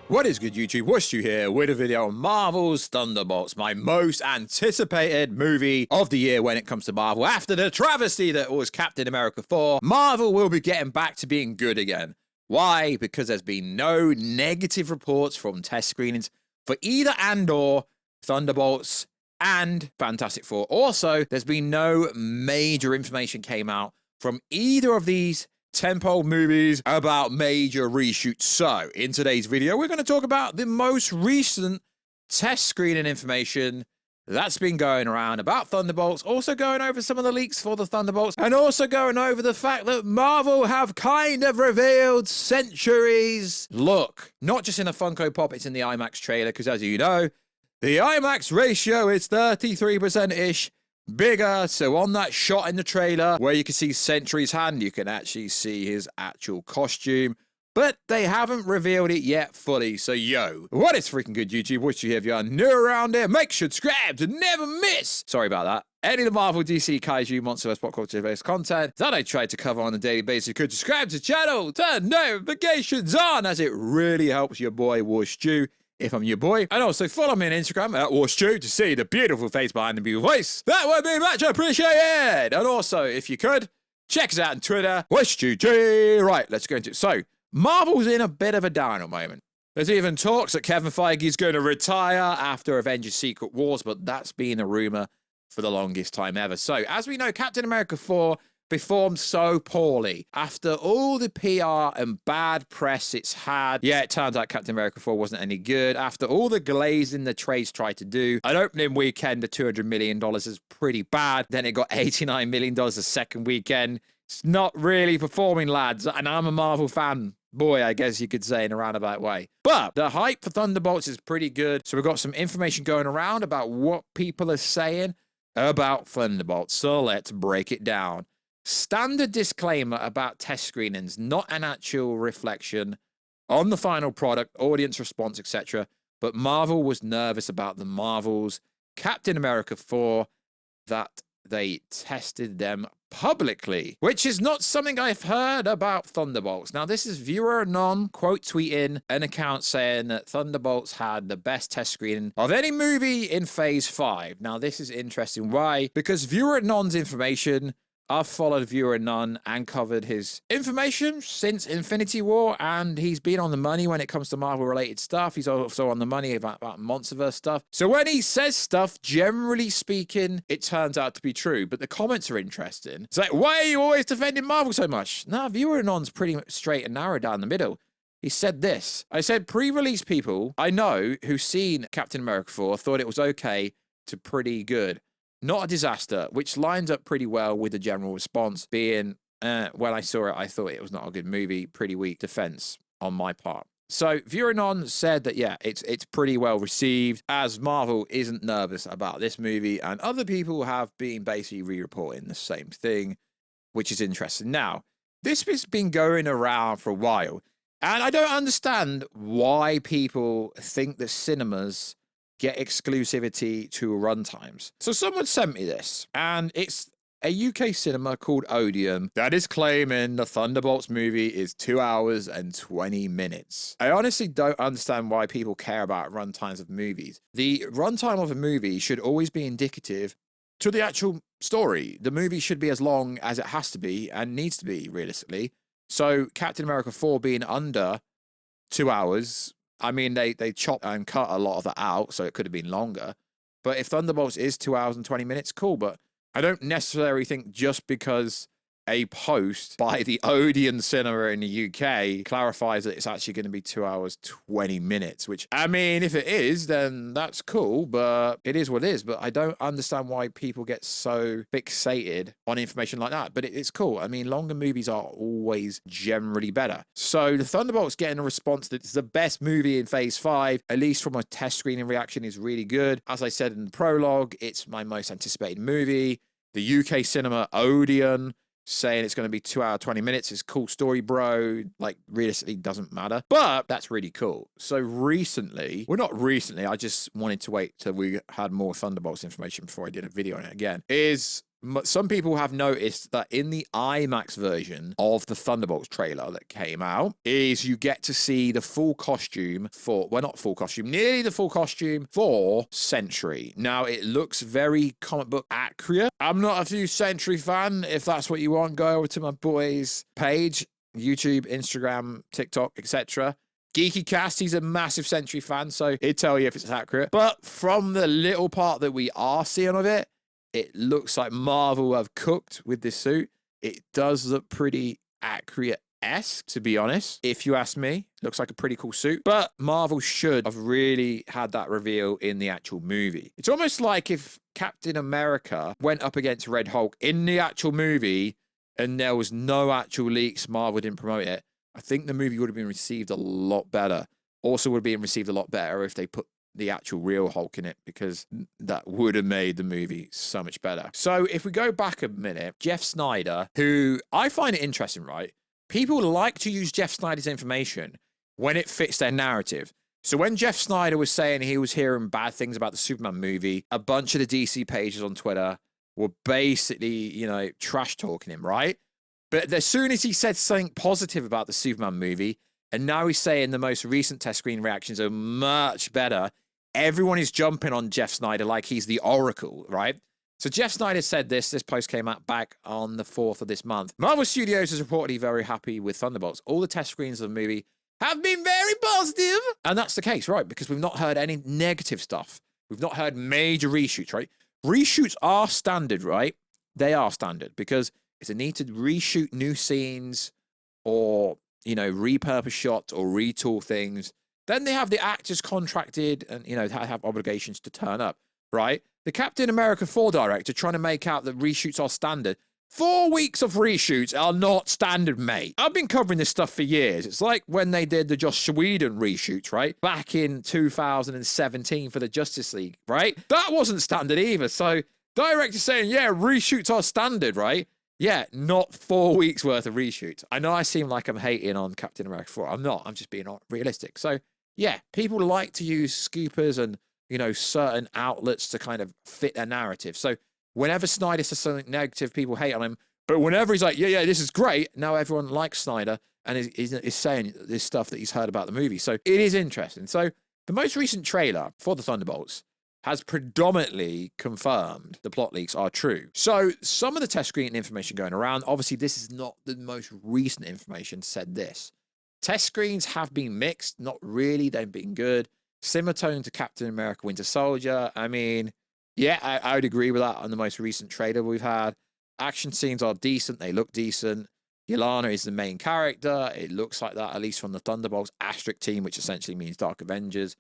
What is good, YouTube? Warstu here with a video on Marvel's Thunderbolts, my most anticipated movie of the year when it comes to Marvel. After the travesty that was Captain America 4, Marvel will be getting back to being good again. Why? Because there's been no negative reports from test screenings for either and/or Thunderbolts and Fantastic Four. Also, there's been no major information came out from either of these tentpole movies about major reshoots. So, in today's video, we're going to talk about the most recent test screening information that's been going around about Thunderbolts, also going over some of the leaks for the Thunderbolts, and also going over the fact that Marvel have kind of revealed Sentry's look. Not just in a Funko Pop, it's in the IMAX trailer, because as you know, the IMAX ratio is 33%-ish bigger. So on that shot in the trailer where you can see Sentry's hand, you can actually see his actual costume, but they haven't revealed it yet fully. So yo, what is freaking good, YouTube? What you have? If you are new around here, make sure to subscribe to never miss, sorry about that, any of the Marvel, DC, Kaiju, Monsterverse, pop culture based content that I try to cover on a daily basis. You could subscribe to the channel, turn notifications on, as it really helps your boy Warstu, if I'm your boy. And also follow me on Instagram at Warstu to see the beautiful face behind the beautiful voice. That would be much appreciated. And also, if you could, check us out on Twitter, WarstuG. Right, let's go into it. So, Marvel's in a bit of a down at the moment. There's even talks that Kevin Feige's going to retire after Avengers Secret Wars, but that's been a rumor for the longest time ever. So, as we know, Captain America 4 performed so poorly after all the PR and bad press it's had. Yeah, it turns out Captain America 4 wasn't any good. After all the glazing the trades tried to do, an opening weekend of $200 million is pretty bad. Then it got $89 million the second weekend. It's not really performing, lads. And I'm a Marvel fan. Boy, I guess you could say in a roundabout way. But the hype for Thunderbolts is pretty good. So we've got some information going around about what people are saying about Thunderbolts. So let's break it down. Standard disclaimer about test screenings, not an actual reflection on the final product, audience response, etc. But Marvel was nervous about the Marvel's Captain America 4 that they tested them publicly, which is not something I've heard about Thunderbolts. Now, this is Viewer Anon quote tweeting an account saying that Thunderbolts had the best test screening of any movie in Phase 5. Now, this is interesting. Why? Because Viewer Anon's information, I've followed Viewer None and covered his information since Infinity War, and he's been on the money when it comes to Marvel-related stuff. He's also on the money about Monsterverse stuff. So when he says stuff, generally speaking, it turns out to be true, but the comments are interesting. It's like, why are you always defending Marvel so much? Nah, Viewer Non's pretty straight and narrow down the middle. He said this. I said, pre-release people I know who've seen Captain America 4 thought it was okay to pretty good. Not a disaster, which lines up pretty well with the general response being, when I saw it, I thought it was not a good movie, pretty weak defense on my part. So Vuranon said that, yeah, it's pretty well received, as Marvel isn't nervous about this movie, and other people have been basically re-reporting the same thing, which is interesting. Now, this has been going around for a while, and I don't understand why people think that cinemas get exclusivity to runtimes. So someone sent me this, and it's a UK cinema called Odeon that is claiming the Thunderbolts movie is 2 hours and 20 minutes. I honestly don't understand why people care about runtimes of movies. The runtime of a movie should always be indicative to the actual story. The movie should be as long as it has to be and needs to be, realistically. So Captain America 4 being under 2 hours, I mean, they chopped and cut a lot of that out, so it could have been longer. But if Thunderbolts is 2 hours and 20 minutes, cool. But I don't necessarily think just because a post by the Odeon Cinema in the UK clarifies that it's actually going to be 2 hours, 20 minutes, which, I mean, if it is, then that's cool, but it is what it is. But I don't understand why people get so fixated on information like that. But it's cool. I mean, longer movies are always generally better. So the Thunderbolts getting a response that it's the best movie in Phase 5, at least from a test screening reaction, is really good. As I said in the prologue, it's my most anticipated movie. The UK cinema Odeon saying it's going to be 2 hours, 20 minutes. It's a cool story, bro. Like, realistically, doesn't matter. But that's really cool. So recently, well, not recently, I just wanted to wait till we had more Thunderbolts information before I did a video on it again, is some people have noticed that in the IMAX version of the Thunderbolts trailer that came out, is you get to see the full costume for, well, not full costume, nearly the full costume for Sentry. Now, it looks very comic book accurate. I'm not a huge Sentry fan. If that's what you want, go over to my boy's page, YouTube, Instagram, TikTok, etc. Geeky Cast, he's a massive Sentry fan, so he'd tell you if it's accurate. But from the little part that we are seeing of it, it looks like Marvel have cooked with this suit. It does look pretty accurate-esque, to be honest. If you ask me, it looks like a pretty cool suit. But Marvel should have really had that reveal in the actual movie. It's almost like if Captain America went up against Red Hulk in the actual movie and there was no actual leaks, Marvel didn't promote it, I think the movie would have been received a lot better. Also would have been received a lot better if they put the actual real Hulk in it, because that would have made the movie so much better. So if we go back a minute, Jeff Snyder, who I find it interesting, right? People like to use Jeff Snyder's information when it fits their narrative. So when Jeff Snyder was saying he was hearing bad things about the Superman movie, a bunch of the DC pages on Twitter were basically, you know, trash talking him, right? But as soon as he said something positive about the Superman movie, and now he's saying the most recent test screen reactions are much better, everyone is jumping on Jeff Snyder like he's the oracle, right? So Jeff Snyder said this post came out back on the 4th of this month. Marvel Studios is reportedly very happy with Thunderbolts. All the test screens of the movie have been very positive. And that's the case, right? Because we've not heard any negative stuff. We've not heard major reshoots, right? Reshoots are standard, right? They are standard because if they need to reshoot new scenes or, you know, repurpose shots or retool things, then they have the actors contracted and, you know, have obligations to turn up, right? The Captain America 4 director trying to make out that reshoots are standard. 4 weeks of reshoots are not standard, mate. I've been covering this stuff for years. It's like when they did the Joss Whedon reshoots, right? Back in 2017 for the Justice League, right? That wasn't standard either. So directors saying, yeah, reshoots are standard, right? Yeah, not 4 weeks worth of reshoots. I know I seem like I'm hating on Captain America 4. I'm not. I'm just being realistic. So yeah, people like to use scoopers and, you know, certain outlets to kind of fit their narrative. So whenever Snyder says something negative, people hate on him. But whenever he's like, yeah, this is great, now everyone likes Snyder and is saying this stuff that he's heard about the movie. So it is interesting. So the most recent trailer for the Thunderbolts has predominantly confirmed the plot leaks are true. So some of the test screen information going around, obviously this is not the most recent information, said this. Test screens have been mixed, not really, they've been good. Similar tone to Captain America Winter Soldier. I mean, yeah, I would agree with that on the most recent trailer we've had. Action scenes are decent, they look decent. Yelena is the main character. It looks like that, at least from the Thunderbolts Asterisk team, which essentially means Dark Avengers.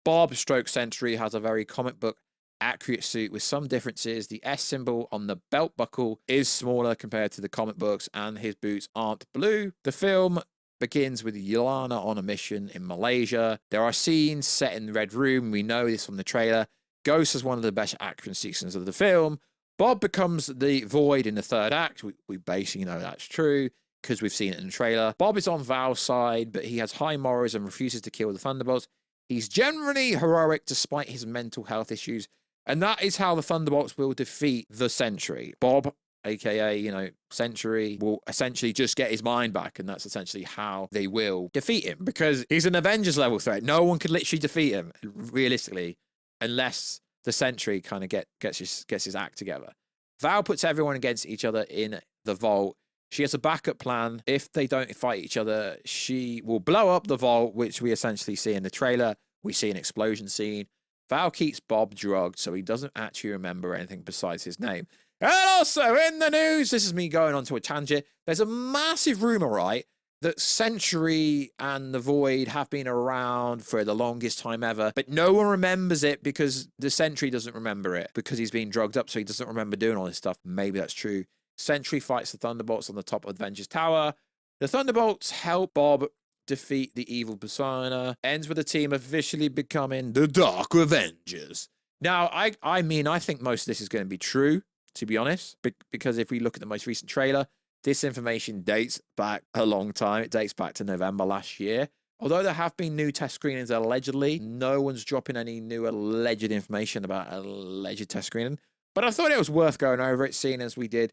Bob Stroke Sentry has a very comic book accurate suit with some differences. The S symbol on the belt buckle is smaller compared to the comic books, and his boots aren't blue. The film begins with Yelena on a mission in Malaysia. There are scenes set in the Red Room. We know this from the trailer. Ghost is one of the best action sequences of the film. Bob becomes the Void in the third act. We basically know that's true because we've seen it in the trailer. Bob is on Val's side, but he has high morals and refuses to kill the Thunderbolts. He's generally heroic despite his mental health issues, and that is how the Thunderbolts will defeat the Sentry. Bob, aka, you know, Sentry, will essentially just get his mind back, and that's essentially how they will defeat him, because he's an Avengers level threat. No one could literally defeat him, realistically, unless the Sentry kind of gets his act together. Val puts everyone against each other in the vault. She has a backup plan. If they don't fight each other, she will blow up the vault, which we essentially see in the trailer. We see an explosion scene. Val keeps Bob drugged, so he doesn't actually remember anything besides his name. And also in the news, this is me going on to a tangent, there's a massive rumor, right, that Sentry and the Void have been around for the longest time ever, but no one remembers it because the Sentry doesn't remember it because he's been drugged up, so he doesn't remember doing all this stuff. Maybe that's true. Sentry fights the Thunderbolts on the top of Avengers Tower. The Thunderbolts help Bob defeat the evil persona. Ends with the team officially becoming the Dark Avengers. Now, I mean, I think most of this is going to be true, to be honest, because if we look at the most recent trailer, this information dates back a long time. It dates back to November last year. Although there have been new test screenings allegedly, no one's dropping any new alleged information about alleged test screening. But I thought it was worth going over it, seeing as we did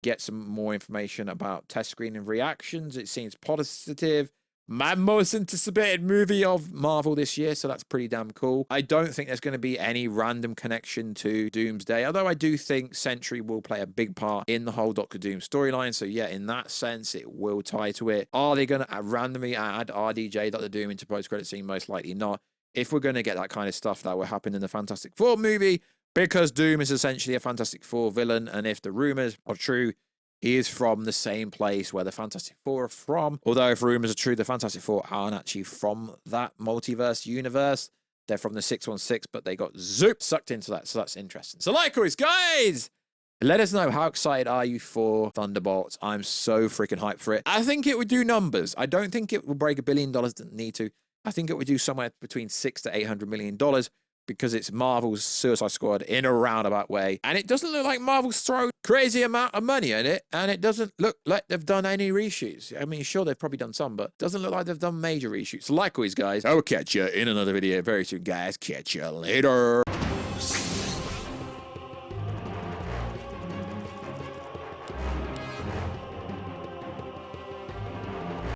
get some more information about test screening reactions. It seems positive. My most anticipated movie of Marvel this year, so that's pretty damn cool. I don't think there's going to be any random connection to Doomsday, although I do think Sentry will play a big part in the whole Doctor Doom storyline, so yeah, in that sense, it will tie to it. Are they going to randomly add RDJ, Doctor Doom, into post-credit scene? Most likely not. If we're going to get that kind of stuff, that will happen in the Fantastic Four movie, because Doom is essentially a Fantastic Four villain, and if the rumors are true, he is from the same place where the Fantastic Four are from. Although if rumors are true, the Fantastic Four aren't actually from that multiverse universe. They're from the 616, but they got sucked into that. So that's interesting. So like always, guys, let us know, how excited are you for Thunderbolts? I'm so freaking hyped for it. I think it would do numbers. I don't think it will break $1 billion. Didn't need to. I think it would do somewhere between $600 to $800 million. Because it's Marvel's Suicide Squad in a roundabout way. And it doesn't look like Marvel's thrown crazy amount of money at it. And it doesn't look like they've done any reshoots. I mean, sure, they've probably done some, but it doesn't look like they've done major reshoots. Like always, guys, I will catch you in another video very soon, guys. Catch you later.